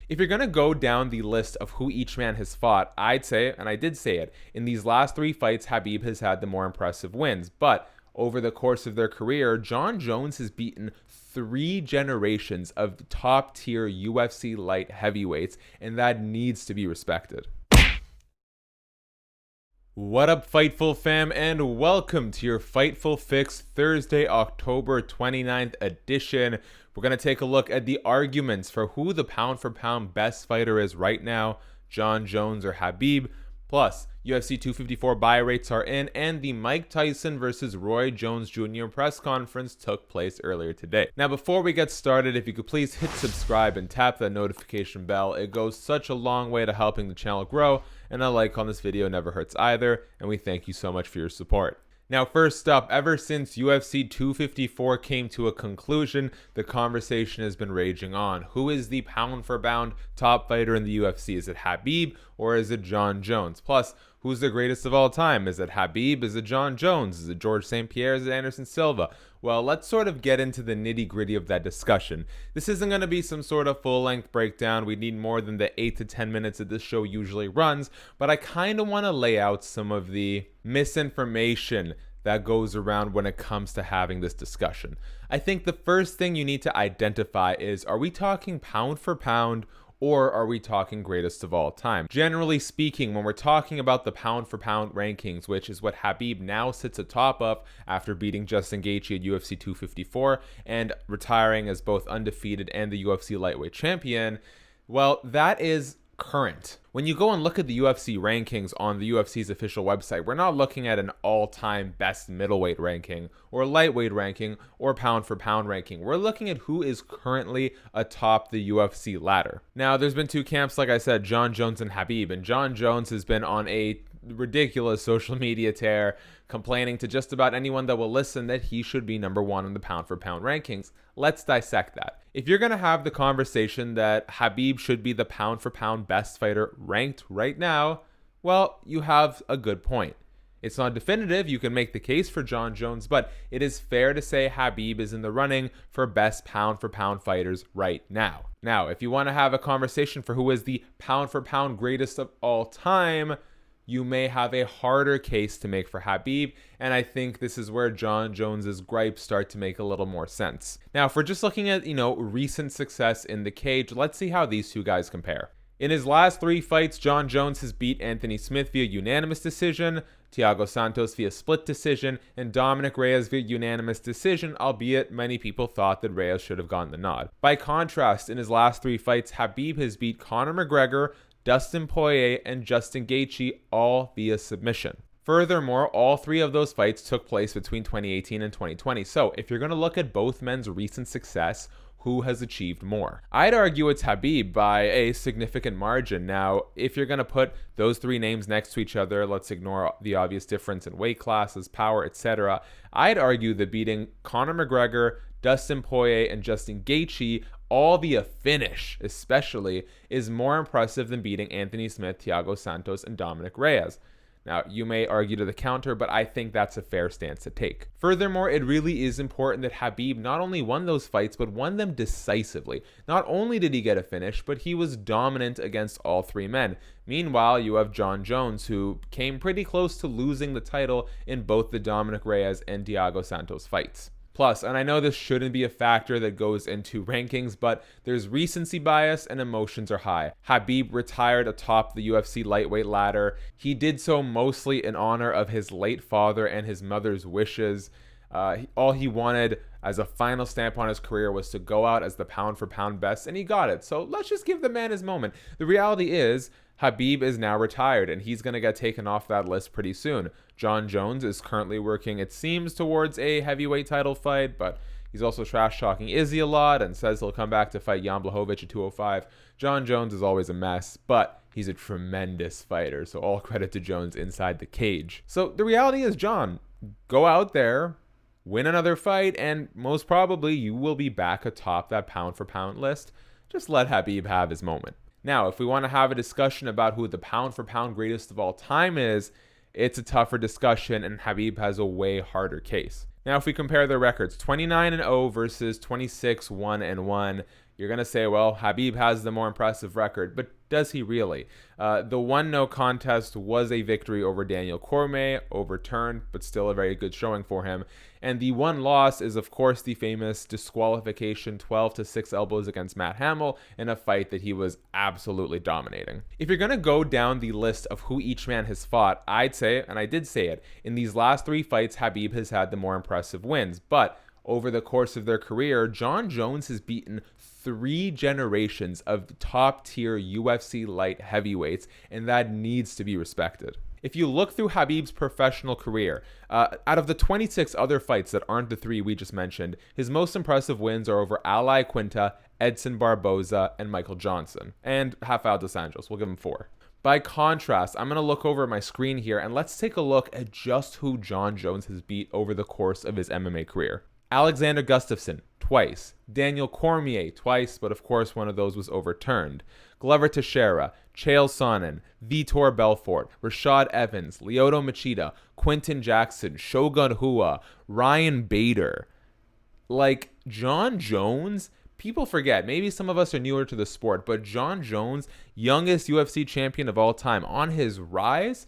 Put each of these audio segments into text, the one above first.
If you're going to go down the list of who each man has fought, I'd say, and I did say it, in these last 3 fights, Khabib has had the more impressive wins. But over the course of their career, Jon Jones has beaten 3 generations of top-tier UFC light heavyweights, and that needs to be respected. What up, Fightful fam, and welcome to your Fightful Fix Thursday, October 29th edition. We're going to take a look at the arguments for who the pound-for-pound best fighter is right now, Jon Jones or Khabib. Plus, UFC 254 buy rates are in, and the Mike Tyson versus Roy Jones Jr. press conference took place earlier today. Now, before we get started, if you could please hit subscribe and tap that notification bell. It goes such a long way to helping the channel grow, and a like on this video never hurts either, and we thank you so much for your support. Now, first up, ever since UFC 254 came to a conclusion, the conversation has been raging on. Who is the pound-for-pound top fighter in the UFC? Is it Khabib or is it Jon Jones? Plus, who's the greatest of all time? Is it Khabib? Is it Jon Jones? Is it George St. Pierre? Is it Anderson Silva? Well, let's sort of get into the nitty-gritty of that discussion. This isn't going to be some sort of full-length breakdown. We need more than the 8 to 10 minutes that this show usually runs, but I kind of want to lay out some of the misinformation that goes around when it comes to having this discussion. I think the first thing you need to identify is, are we talking pound for pound or are we talking greatest of all time? Generally speaking, when we're talking about the pound for pound rankings, which is what Khabib now sits atop of after beating Justin Gaethje at UFC 254 and retiring as both undefeated and the UFC lightweight champion, well, that is current. When you go and look at the UFC rankings on the UFC's official website, we're not looking at an all-time best middleweight ranking or lightweight ranking or pound for pound ranking. We're looking at who is currently atop the UFC ladder. Now, there's been 2 camps, like I said, Jon Jones and Khabib, and Jon Jones has been on a ridiculous social media tear, complaining to just about anyone that will listen that he should be number 1 in the pound for pound rankings. Let's dissect that. If you're going to have the conversation that Khabib should be the pound for pound best fighter ranked right now, well, you have a good point. It's not definitive. You can make the case for Jon Jones, but it is fair to say Khabib is in the running for best pound for pound fighters right now. Now, if you want to have a conversation for who is the pound for pound greatest of all time, you may have a harder case to make for Khabib, and I think this is where Jon Jones's gripes start to make a little more sense. Now, if we're just looking at, recent success in the cage, let's see how these 2 guys compare. In his last 3 fights, Jon Jones has beat Anthony Smith via unanimous decision, Thiago Santos via split decision, and Dominic Reyes via unanimous decision, albeit many people thought that Reyes should have gotten the nod. By contrast, in his last 3 fights, Khabib has beat Conor McGregor, Dustin Poirier, and Justin Gaethje, all via submission. Furthermore, all 3 of those fights took place between 2018 and 2020. So if you're going to look at both men's recent success, who has achieved more? I'd argue it's Khabib by a significant margin. Now, if you're going to put those 3 names next to each other, let's ignore the obvious difference in weight classes, power, etc. I'd argue that beating Conor McGregor, Dustin Poirier, and Justin Gaethje, all via finish especially, is more impressive than beating Anthony Smith, Thiago Santos, and Dominic Reyes. Now, you may argue to the counter, but I think that's a fair stance to take. Furthermore, it really is important that Khabib not only won those fights, but won them decisively. Not only did he get a finish, but he was dominant against all 3 men. Meanwhile, you have Jon Jones, who came pretty close to losing the title in both the Dominic Reyes and Thiago Santos fights. Plus, and I know this shouldn't be a factor that goes into rankings, but there's recency bias and emotions are high. Khabib retired atop the UFC lightweight ladder. He did so mostly in honor of his late father and his mother's wishes. All he wanted as a final stamp on his career was to go out as the pound for pound best, and he got it. So let's just give the man his moment. The reality is, Khabib is now retired, and he's going to get taken off that list pretty soon. Jon Jones is currently working, it seems, towards a heavyweight title fight, but he's also trash-talking Izzy a lot and says he'll come back to fight Jan Blachowicz at 205. Jon Jones is always a mess, but he's a tremendous fighter, so all credit to Jones inside the cage. So the reality is, Jon, go out there, win another fight, and most probably you will be back atop that pound-for-pound list. Just let Khabib have his moment. Now, if we want to have a discussion about who the pound-for-pound greatest of all time is, it's a tougher discussion, and Khabib has a way harder case. Now, if we compare their records, 29-0 versus 26-1-1, You're going to say, well, Khabib has the more impressive record, but does he really? The one no contest was a victory over Daniel Cormier, overturned, but still a very good showing for him. And the one loss is, of course, the famous disqualification 12-6 elbows against Matt Hamill in a fight that he was absolutely dominating. If you're going to go down the list of who each man has fought, I'd say, and I did say it, in these last 3 fights, Khabib has had the more impressive wins. But over the course of their career, Jon Jones has beaten 3 generations of top-tier UFC light heavyweights, and that needs to be respected. If you look through Khabib's professional career, out of the 26 other fights that aren't the 3 we just mentioned, his most impressive wins are over Al Iaquinta, Edson Barboza, and Michael Johnson, and Rafael dos Anjos. We'll give him 4. By contrast, I'm going to look over at my screen here, and let's take a look at just who Jon Jones has beat over the course of his MMA career. Alexander Gustafsson, twice. Daniel Cormier, twice, but of course one of those was overturned. Glover Teixeira, Chael Sonnen, Vitor Belfort, Rashad Evans, Lyoto Machida, Quinton Jackson, Shogun Rua, Ryan Bader. Like, Jon Jones, people forget, maybe some of us are newer to the sport, but Jon Jones, youngest UFC champion of all time, on his rise,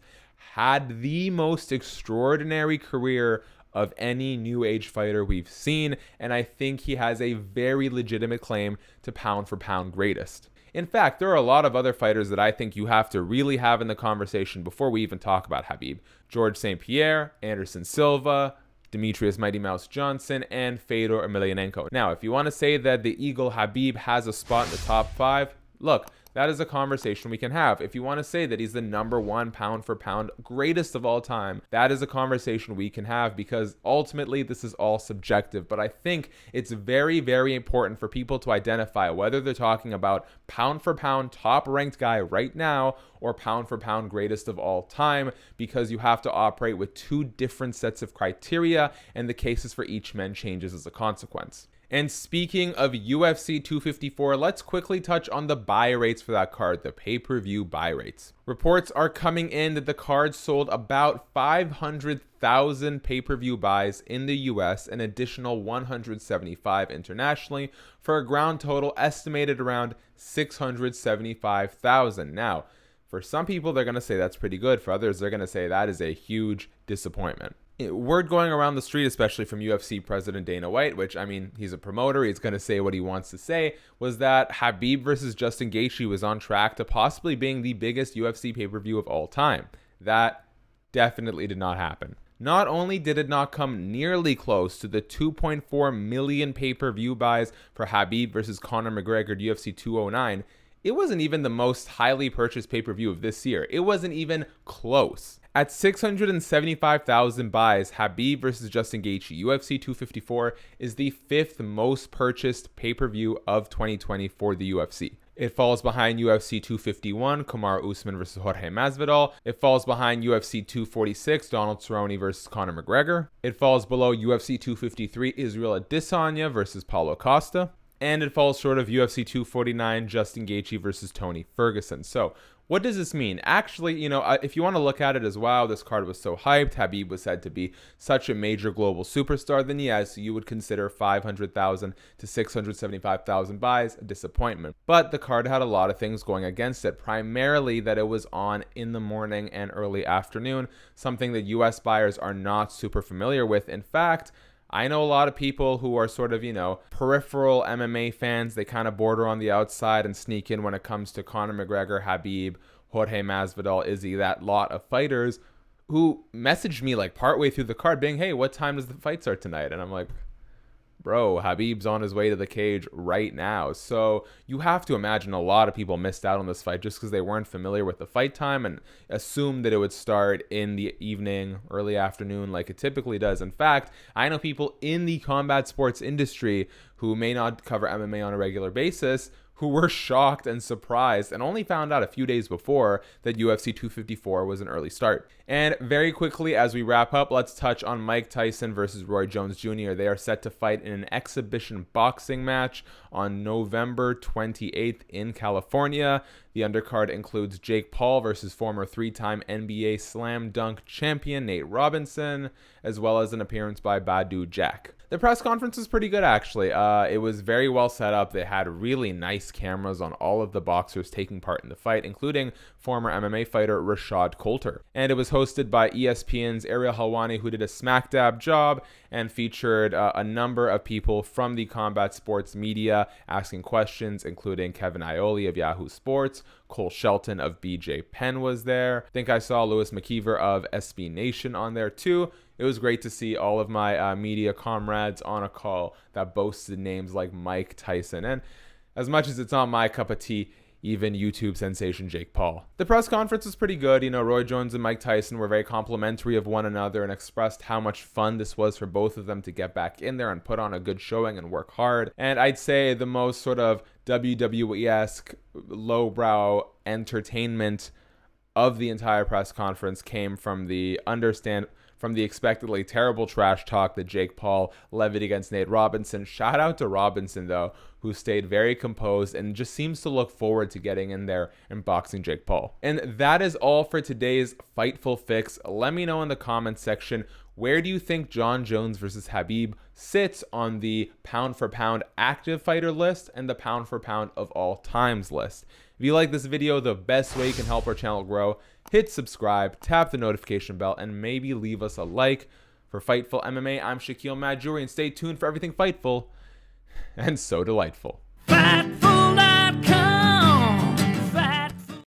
had the most extraordinary career of any new age fighter we've seen, and I think he has a very legitimate claim to pound for pound greatest. In fact, there are a lot of other fighters that I think you have to really have in the conversation before we even talk about Khabib. George St. Pierre, Anderson Silva, Demetrius Mighty Mouse Johnson, and Fedor Emelianenko. Now, if you want to say that the Eagle Khabib has a spot in the top 5, look, that is a conversation we can have. If you want to say that he's the number 1 pound for pound greatest of all time, that is a conversation we can have, because ultimately this is all subjective. But I think it's very, very important for people to identify whether they're talking about pound for pound top ranked guy right now or pound for pound greatest of all time, because you have to operate with 2 different sets of criteria, and the cases for each man changes as a consequence. And speaking of UFC 254, let's quickly touch on the buy rates for that card, the pay-per-view buy rates. Reports are coming in that the card sold about 500,000 pay-per-view buys in the US, an additional 175 internationally, for a ground total estimated around 675,000. Now, for some people, they're going to say that's pretty good. For others, they're going to say that is a huge disappointment. Word going around the street, especially from UFC President Dana White, which, I mean, he's a promoter, he's going to say what he wants to say, was that Khabib versus Justin Gaethje was on track to possibly being the biggest UFC pay-per-view of all time. That definitely did not happen. Not only did it not come nearly close to the 2.4 million pay-per-view buys for Khabib versus Conor McGregor at UFC 209, it wasn't even the most highly purchased pay-per-view of this year. It wasn't even close. At 675,000 buys, Khabib versus Justin Gaethje, UFC 254, is the 5th most purchased pay-per-view of 2020 for the UFC. It falls behind UFC 251, Kamaru Usman versus Jorge Masvidal. It falls behind UFC 246, Donald Cerrone versus Conor McGregor. It falls below UFC 253, Israel Adesanya versus Paulo Costa. And it falls short of UFC 249, Justin Gaethje versus Tony Ferguson. So, what does this mean? Actually, if you want to look at it as, wow, this card was so hyped, Khabib was said to be such a major global superstar, then yes, you would consider 500,000 to 675,000 buys a disappointment. But the card had a lot of things going against it, primarily that it was on in the morning and early afternoon, something that US buyers are not super familiar with. In fact, I know a lot of people who are sort of, peripheral MMA fans. They kind of border on the outside and sneak in when it comes to Conor McGregor, Khabib, Jorge Masvidal, Izzy, that lot of fighters who messaged me like partway through the card being, hey, what time does the fight start tonight? And I'm like, bro, Khabib's on his way to the cage right now. So you have to imagine a lot of people missed out on this fight just because they weren't familiar with the fight time and assumed that it would start in the evening, early afternoon like it typically does. In fact, I know people in the combat sports industry who may not cover MMA on a regular basis who were shocked and surprised and only found out a few days before that UFC 254 was an early start. And very quickly, as we wrap up, let's touch on Mike Tyson versus Roy Jones Jr. They are set to fight in an exhibition boxing match on November 28th in California. The undercard includes Jake Paul versus former 3-time NBA Slam Dunk champion Nate Robinson, as well as an appearance by Badu Jack. The press conference was pretty good, actually. It was very well set up. They had really nice cameras on all of the boxers taking part in the fight, including former MMA fighter Rashad Coulter. And it was hosted by ESPN's Ariel Helwani, who did a smack dab job and featured a number of people from the combat sports media asking questions, including Kevin Iole of Yahoo Sports. Cole Shelton of BJ Penn was there. I think I saw Louis McKeever of SB Nation on there too. It was great to see all of my media comrades on a call that boasted names like Mike Tyson. And as much as it's not my cup of tea, even YouTube sensation Jake Paul. The press conference was pretty good. Roy Jones and Mike Tyson were very complimentary of one another and expressed how much fun this was for both of them to get back in there and put on a good showing and work hard. And I'd say the most sort of WWE-esque lowbrow entertainment of the entire press conference came from the expectedly terrible trash talk that Jake Paul levied against Nate Robinson. Shout out to Robinson, though, who stayed very composed and just seems to look forward to getting in there and boxing Jake Paul. And that is all for today's Fightful Fix. Let me know in the comments section, where do you think Jon Jones versus Khabib sits on the pound-for-pound active fighter list and the pound-for-pound of all times list? If you like this video, the best way you can help our channel grow, hit subscribe, tap the notification bell, and maybe leave us a like. For Fightful MMA, I'm Shaquille Majuri, and stay tuned for everything Fightful and so delightful.